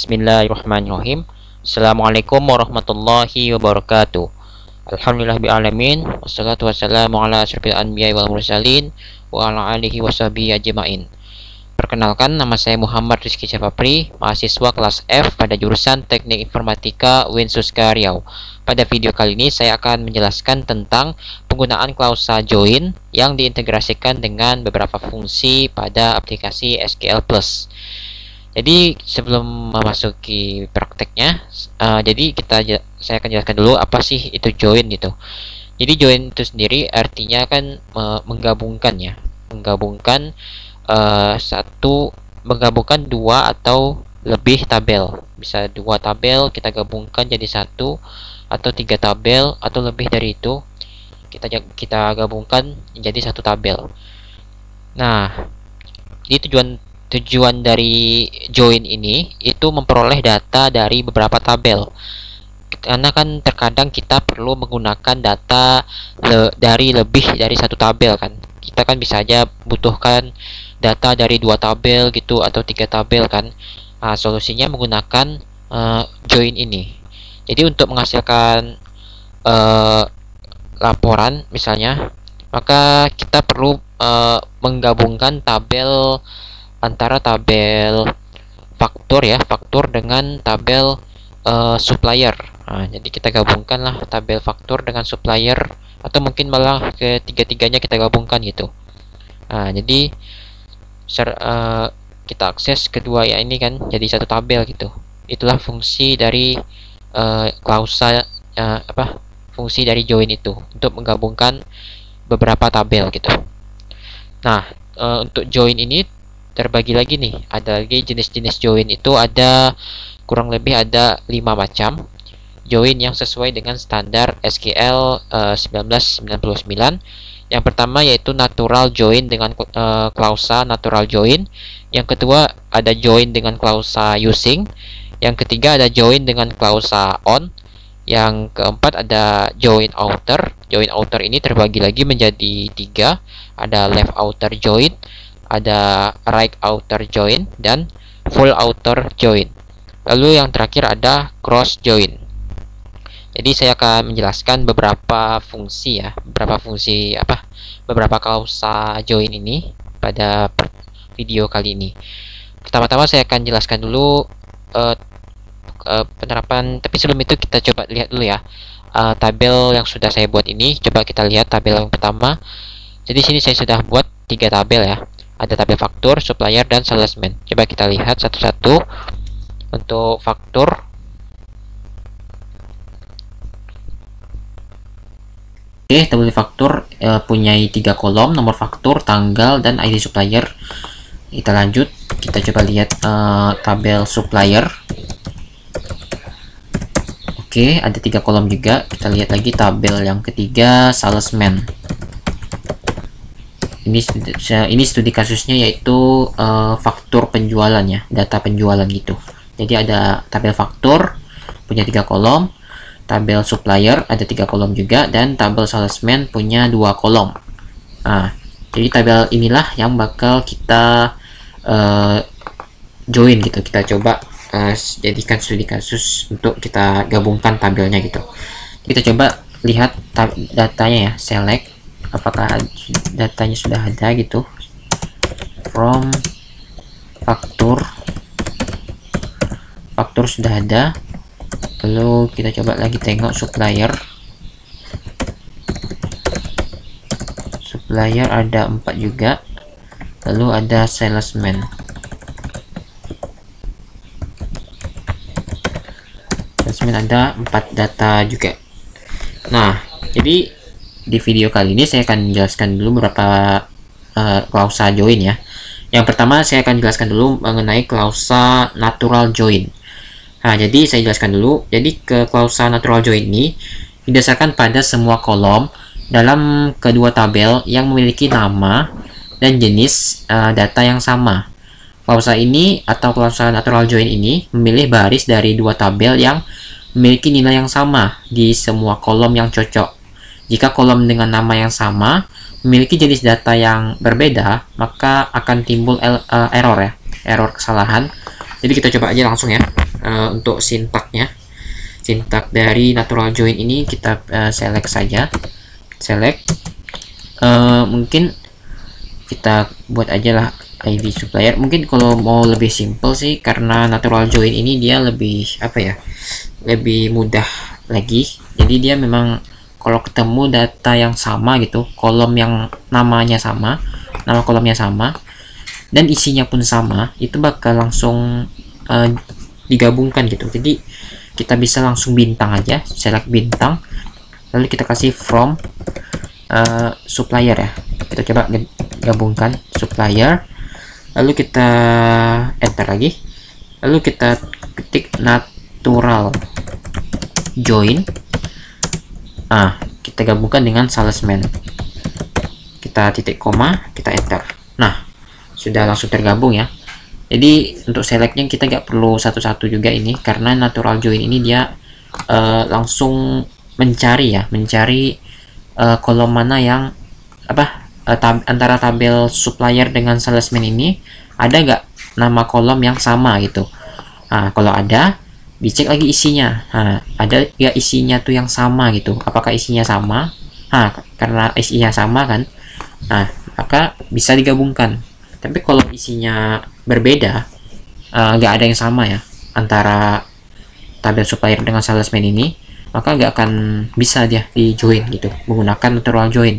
Bismillahirrahmanirrahim. Assalamualaikum warahmatullahi wabarakatuh. Alhamdulillahirrahmanirrahim. Wassalatu wassalamu ala asyrafil anbiya'i wal mursalin wa ala alihi washabihi ajma'in. Perkenalkan, nama saya Muhammad Rizky Syafapri, mahasiswa kelas F pada jurusan Teknik Informatika UIN Suska Riau. Pada video kali ini saya akan menjelaskan tentang penggunaan klausa join yang diintegrasikan dengan beberapa fungsi pada aplikasi SQL Plus. Jadi sebelum memasuki prakteknya, saya akan jelaskan dulu apa sih itu join gitu. Jadi join itu sendiri artinya kan menggabungkan ya, menggabungkan dua atau lebih tabel. Bisa dua tabel kita gabungkan jadi satu, atau tiga tabel atau lebih dari itu kita gabungkan menjadi satu tabel. Nah, jadi tujuan dari join ini itu memperoleh data dari beberapa tabel, karena kan terkadang kita perlu menggunakan data dari lebih dari satu tabel kan. Kita kan bisa aja butuhkan data dari dua tabel gitu atau tiga tabel kan. Nah, solusinya menggunakan join ini. Jadi untuk menghasilkan laporan misalnya, maka kita perlu menggabungkan tabel antara tabel faktur dengan tabel supplier. Nah, jadi kita gabungkanlah tabel faktur dengan supplier, atau mungkin malah ketiga-tiganya kita gabungkan gitu. Nah, jadi kita akses kedua ya ini kan jadi satu tabel gitu. Itulah fungsi dari fungsi dari join itu, untuk menggabungkan beberapa tabel gitu. Nah, untuk join ini terbagi lagi nih, ada lagi jenis-jenis join itu ada kurang lebih ada 5 macam join yang sesuai dengan standar SQL 1999. Yang pertama yaitu natural join dengan klausa natural join. Yang kedua ada join dengan klausa using. Yang ketiga ada join dengan klausa on. Yang keempat ada join outer. Join outer ini terbagi lagi menjadi 3. Ada left outer join, ada right outer join, dan full outer join. Lalu yang terakhir ada cross join. Jadi saya akan menjelaskan beberapa fungsi ya, beberapa klausa join ini pada video kali ini. Pertama-tama saya akan jelaskan dulu penerapan, tapi sebelum itu kita coba lihat dulu ya tabel yang sudah saya buat ini. Coba kita lihat tabel yang pertama. Jadi sini saya sudah buat 3 tabel ya. Ada tabel faktur, supplier, dan salesman. Coba kita lihat satu-satu. Untuk faktur, oke, tabel faktur punya 3 kolom, nomor faktur, tanggal, dan ID supplier. Kita lanjut, kita coba lihat tabel supplier. Oke, ada 3 kolom juga. Kita lihat lagi tabel yang ketiga, salesman. Ini studi kasusnya yaitu faktur penjualan ya, data penjualan gitu. Jadi ada tabel faktur punya 3 kolom, tabel supplier ada 3 kolom juga, dan tabel salesman punya 2 kolom. Nah, jadi tabel inilah yang bakal kita join gitu. Kita coba jadikan studi kasus untuk kita gabungkan tabelnya gitu. Kita coba lihat datanya ya, select apakah datanya sudah ada gitu. From faktur sudah ada. Lalu kita coba lagi tengok supplier ada 4 juga. Lalu ada salesman ada 4 data juga. Nah, jadi di video kali ini saya akan menjelaskan dulu beberapa klausa join ya. Yang pertama saya akan jelaskan dulu mengenai klausa natural join. Nah, jadi saya jelaskan dulu. Jadi ke klausa natural join ini didasarkan pada semua kolom dalam kedua tabel yang memiliki nama dan jenis data yang sama. Klausa ini atau klausa natural join ini memilih baris dari 2 tabel yang memiliki nilai yang sama di semua kolom yang cocok. Jika kolom dengan nama yang sama memiliki jenis data yang berbeda, maka akan timbul error ya, error kesalahan. Jadi kita coba aja langsung ya. untuk sintaknya, sintak dari natural join ini kita select saja, select. Mungkin kita buat aja lah ID supplier. Mungkin kalau mau lebih simple sih, karena natural join ini dia lebih apa ya, lebih mudah lagi. Jadi dia memang kalau ketemu data yang sama gitu, kolom yang namanya sama, nama kolomnya sama, dan isinya pun sama, itu bakal langsung digabungkan gitu. Jadi kita bisa langsung bintang aja, select bintang, lalu kita kasih from supplier ya. Kita coba gabungkan supplier, lalu kita enter lagi, lalu kita ketik natural join. Kita gabungkan dengan salesman, kita titik koma, kita enter. Nah, sudah langsung tergabung ya. Jadi untuk selectnya kita nggak perlu satu-satu juga ini, karena natural join ini dia langsung mencari ya, mencari kolom mana yang antara tabel supplier dengan salesman ini ada nggak nama kolom yang sama gitu. Kalau ada, dicek lagi isinya. Ada nggak isinya tuh yang sama gitu, apakah isinya sama? Karena isinya sama kan, maka bisa digabungkan. Tapi kalau isinya berbeda, nggak ada yang sama ya antara tabel supplier dengan salesman ini, maka nggak akan bisa dia di join gitu menggunakan natural join.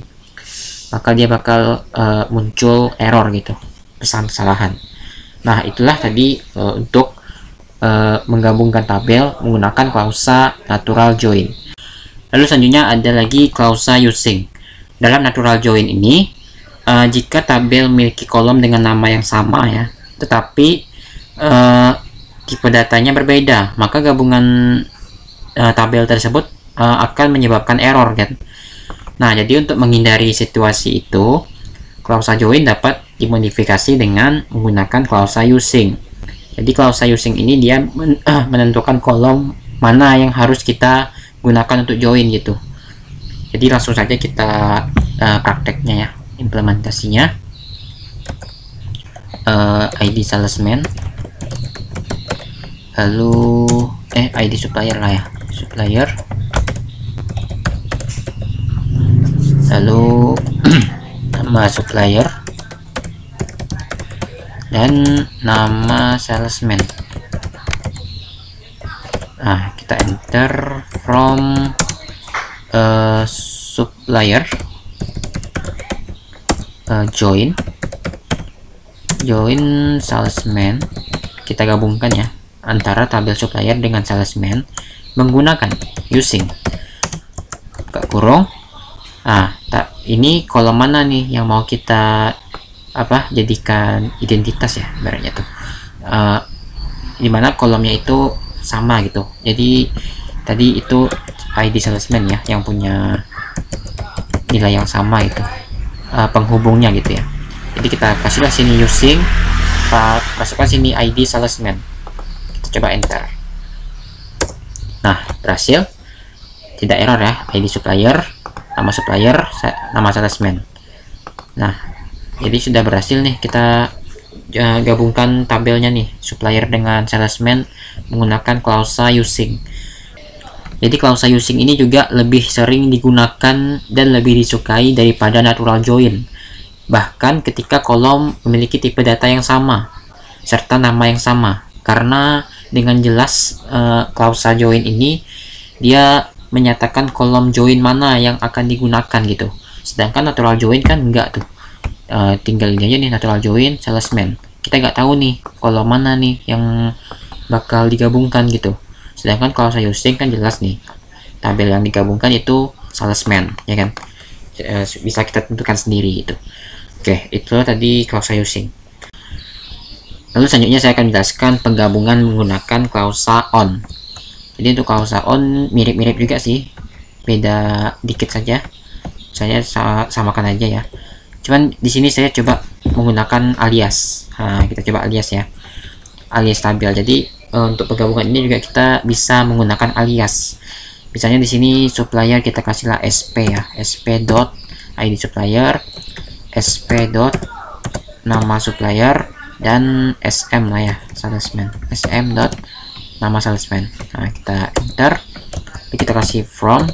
Maka dia bakal muncul error gitu, pesan kesalahan. Nah, itulah tadi untuk menggabungkan tabel menggunakan klausa natural join. Lalu selanjutnya ada lagi klausa using. Dalam natural join ini, jika tabel memiliki kolom dengan nama yang sama ya, tetapi tipe datanya berbeda, maka gabungan tabel tersebut akan menyebabkan error kan. Nah, jadi untuk menghindari situasi itu, klausa join dapat dimodifikasi dengan menggunakan klausa using. Jadi klausa using ini dia menentukan kolom mana yang harus kita gunakan untuk join gitu. Jadi langsung saja kita prakteknya ya, implementasinya. ID salesman, lalu ID supplier lah ya, supplier, lalu nama supplier dan nama salesman. Kita enter from supplier join salesman. Kita gabungkan ya antara tabel supplier dengan salesman menggunakan using buka kurung. Ini kolom mana nih yang mau kita jadikan identitas ya, ibaratnya tuh dimana kolomnya itu sama gitu. Jadi tadi itu ID salesman ya yang punya nilai yang sama itu, penghubungnya gitu ya. Jadi kita kasihlah sini using, masukkan sini ID salesman, kita coba enter. Nah, berhasil, tidak error ya. ID supplier, nama supplier, nama salesman. Nah, jadi sudah berhasil nih kita gabungkan tabelnya nih, supplier dengan salesman menggunakan klausa using. Jadi klausa using ini juga lebih sering digunakan dan lebih disukai daripada natural join, bahkan ketika kolom memiliki tipe data yang sama serta nama yang sama, karena dengan jelas klausa join ini dia menyatakan kolom join mana yang akan digunakan gitu. Sedangkan natural join kan enggak tuh, tinggal ini aja nih, natural join salesman, kita nggak tahu nih kolom mana nih yang bakal digabungkan gitu. Sedangkan kalau saya using kan jelas nih tabel yang digabungkan itu salesman ya kan, bisa kita tentukan sendiri gitu. Oke, itu tadi klausa using. Lalu selanjutnya saya akan menjelaskan penggabungan menggunakan klausa on. Jadi untuk klausa on mirip-mirip juga sih, beda dikit saja. Saya samakan aja ya. Cuman di sini saya coba menggunakan alias. Kita coba alias ya, alias tabel. Jadi untuk penggabungan ini juga kita bisa menggunakan alias. Misalnya di sini supplier kita kasihlah sp ya, sp dot id supplier, sp dot nama supplier, dan sm lah ya, salesman, sm dot nama salesman. Nah, kita enter, kita kasih from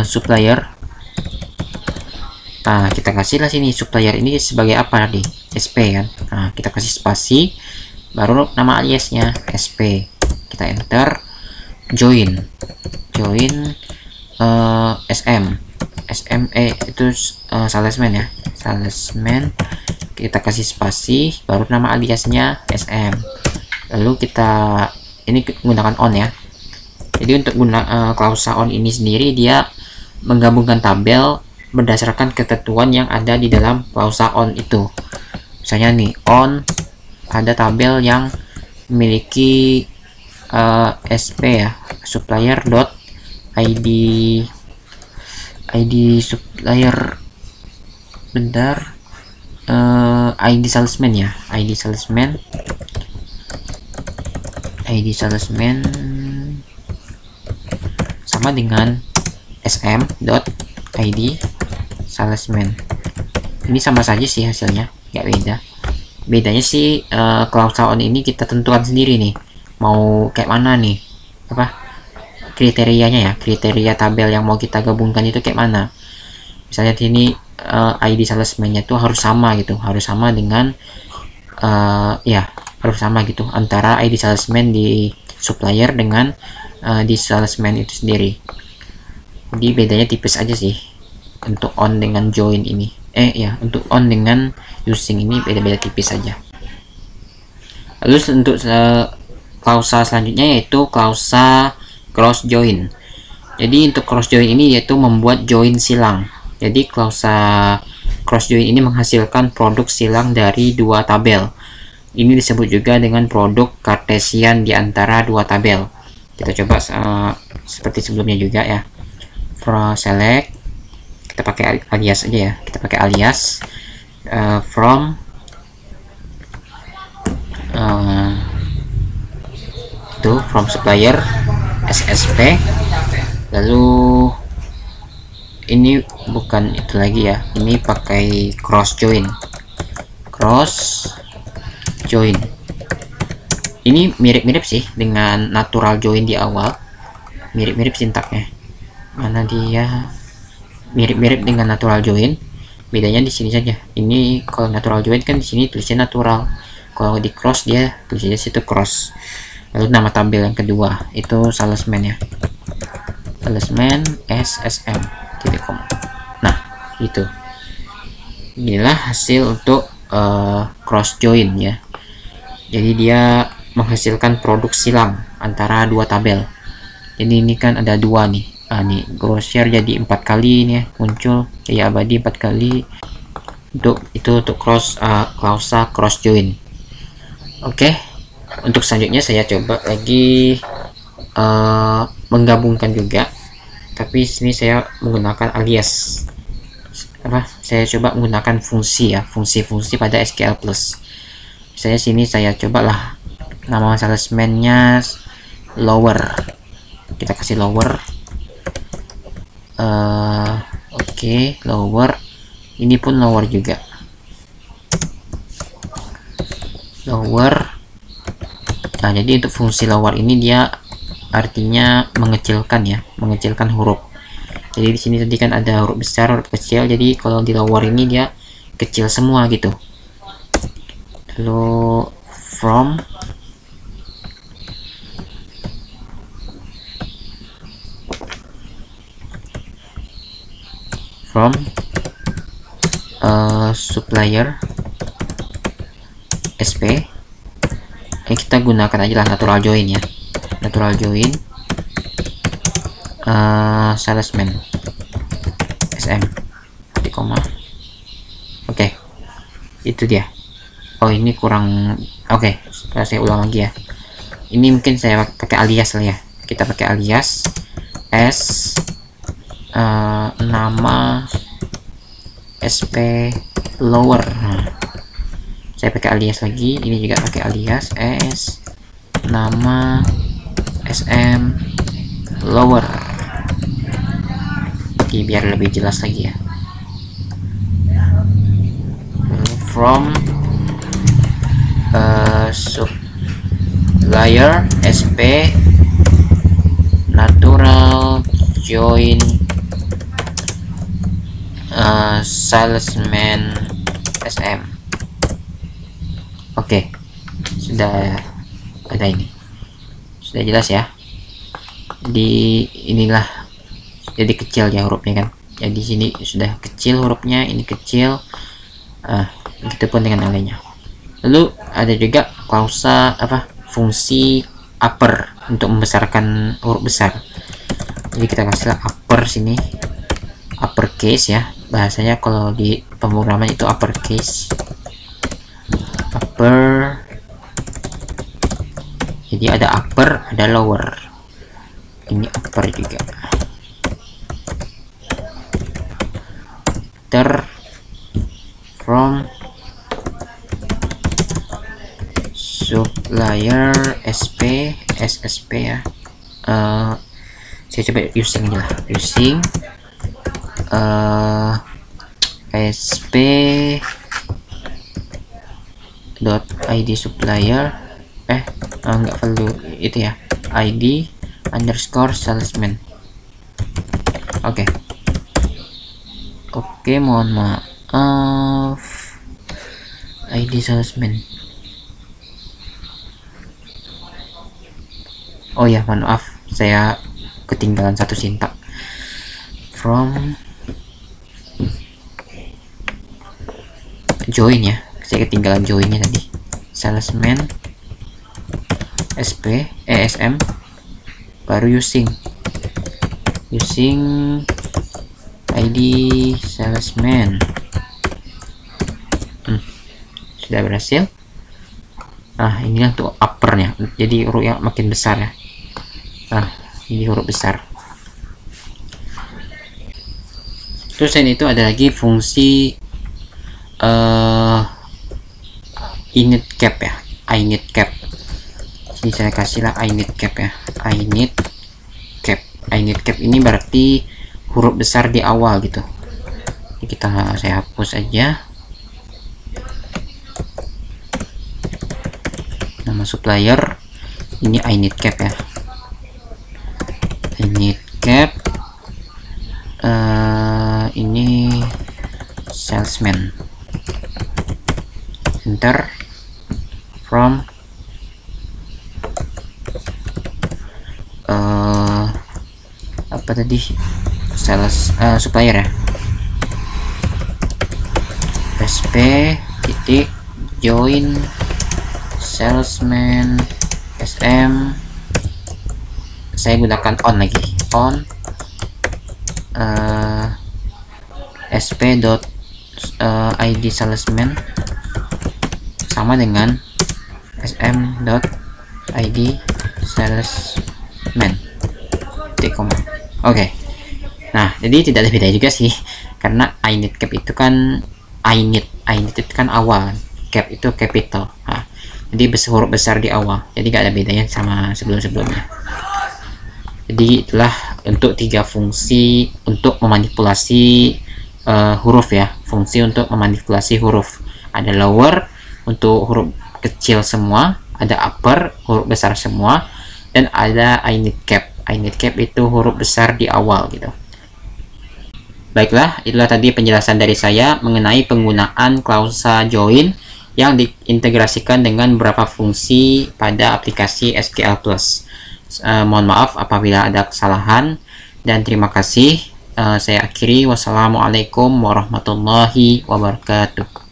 supplier. Nah, kita kasihlah sini supplier ini sebagai apa tadi, SP kan. Nah, kita kasih spasi, baru nama aliasnya SP. Kita enter, join SM itu salesman ya, salesman. Kita kasih spasi, baru nama aliasnya SM. Lalu kita ini menggunakan on ya. Jadi untuk klausa on ini sendiri dia menggabungkan tabel berdasarkan ketentuan yang ada di dalam klausa on itu. Misalnya nih, on ada tabel yang memiliki SP ya, supplier dot ID supplier, bentar, ID salesman ya, ID salesman sama dengan sm.id salesman. Ini sama saja sih hasilnya, nggak beda. Bedanya sih klausa on ini kita tentukan sendiri nih, mau kayak mana nih, apa kriterianya ya, kriteria tabel yang mau kita gabungkan itu kayak mana. Misalnya sini ID salesman-nya tuh harus sama gitu, harus sama dengan ya harus sama gitu antara ID salesman di supplier dengan di salesman itu sendiri. Jadi bedanya tipis aja sih untuk on dengan join ini. Ya, untuk on dengan using ini beda-beda tipis aja. Lalu untuk klausa selanjutnya yaitu klausa cross join. Jadi untuk cross join ini yaitu membuat join silang. Jadi klausa cross join ini menghasilkan produk silang dari dua tabel. Ini disebut juga dengan produk kartesian di antara dua tabel. Kita coba seperti sebelumnya juga ya. From select, kita pakai alias aja ya. Kita pakai alias from from supplier SSP. Lalu ini bukan itu lagi ya, ini pakai cross join. Ini mirip-mirip sih dengan natural join di awal, mirip-mirip sintaknya. Mana dia mirip-mirip dengan natural join, bedanya di sini saja. Ini kalau natural join kan di sini tulisnya natural, kalau di cross dia tulisnya situ cross. Lalu nama tabel yang kedua itu salesman ya, salesman SSM titik com. Nah, itu inilah hasil untuk cross join ya. Jadi dia menghasilkan produk silang antara dua tabel. Jadi ini kan ada dua nih. Nih grosir jadi 4 kali nih ya, muncul ya abadi 4 kali. Untuk klausa cross join. Oke. Untuk selanjutnya saya coba lagi menggabungkan juga, tapi sini saya menggunakan alias. Saya coba menggunakan fungsi ya, fungsi pada SQL plus. Misalnya sini saya cobalah nama salesman-nya lower, kita kasih lower. Oke, lower, ini pun lower juga, lower. Nah, jadi untuk fungsi lower ini dia artinya mengecilkan ya, mengecilkan huruf. Jadi di sini tadi kan ada huruf besar, huruf kecil, jadi kalau di lower ini dia kecil semua gitu. Lalu from supplier SP, kita gunakan aja lah natural join ya, natural join salesman SM di koma. Oke, itu dia. Oh, ini kurang. Oke, saya ulang lagi ya. Ini mungkin saya pakai alias lah ya, kita pakai alias s nama SP lower. Nah, saya pakai alias lagi, ini juga pakai alias s nama SM lower. Oke, biar lebih jelas lagi ya. From supplier sp natural join salesman sm. Oke, sudah ada ini, sudah jelas ya. Di inilah jadi kecil ya hurufnya kan, jadi sini sudah kecil hurufnya, ini kecil. Gitu pun dengan yang lainnya. Lalu ada juga klausa fungsi upper untuk membesarkan huruf besar. Jadi kita kasih upper sini, uppercase ya bahasanya kalau di pemrograman itu uppercase, upper. Jadi ada upper, ada lower. Ini upper juga. From supplier sp ssp ya. Saya coba using aja lah, using sp dot id supplier enggak perlu itu ya, id underscore salesman. Oke, mohon maaf, id salesman. Oh ya, mohon maaf, saya ketinggalan satu sintak. From join ya, saya ketinggalan joinnya tadi. Salesman sp sm, baru using id salesman. Sudah berhasil. Nah, inilah untuk uppernya, jadi huruf yang makin besar ya. Nah, ini huruf besar. Terus selain itu ada lagi fungsi init cap ya, init cap. Sini saya kasihlah init cap ya, init cap. Init cap ini berarti huruf besar di awal gitu. Jadi saya hapus aja nama supplier, ini init cap ya, init cap. Ini salesman, enter. From apa tadi, supplier ya, sp titik join salesman sm. Saya gunakan on lagi, on sp dot id salesman sama dengan sm dot id salesman titik koma. Oke. Nah, jadi tidak ada beda juga sih, karena init cap itu kan init itu kan awal, cap itu capital. Nah, jadi huruf besar di awal, jadi gak ada bedanya sama sebelum-sebelumnya. Jadi itulah untuk 3 fungsi untuk memanipulasi huruf ya, fungsi untuk memanipulasi huruf. Ada lower untuk huruf kecil semua, ada upper huruf besar semua, dan ada init cap. Init cap itu huruf besar di awal gitu. Baiklah, itulah tadi penjelasan dari saya mengenai penggunaan klausa join yang diintegrasikan dengan beberapa fungsi pada aplikasi SQL Plus. Mohon maaf apabila ada kesalahan, dan terima kasih. Saya akhiri, wassalamualaikum warahmatullahi wabarakatuh.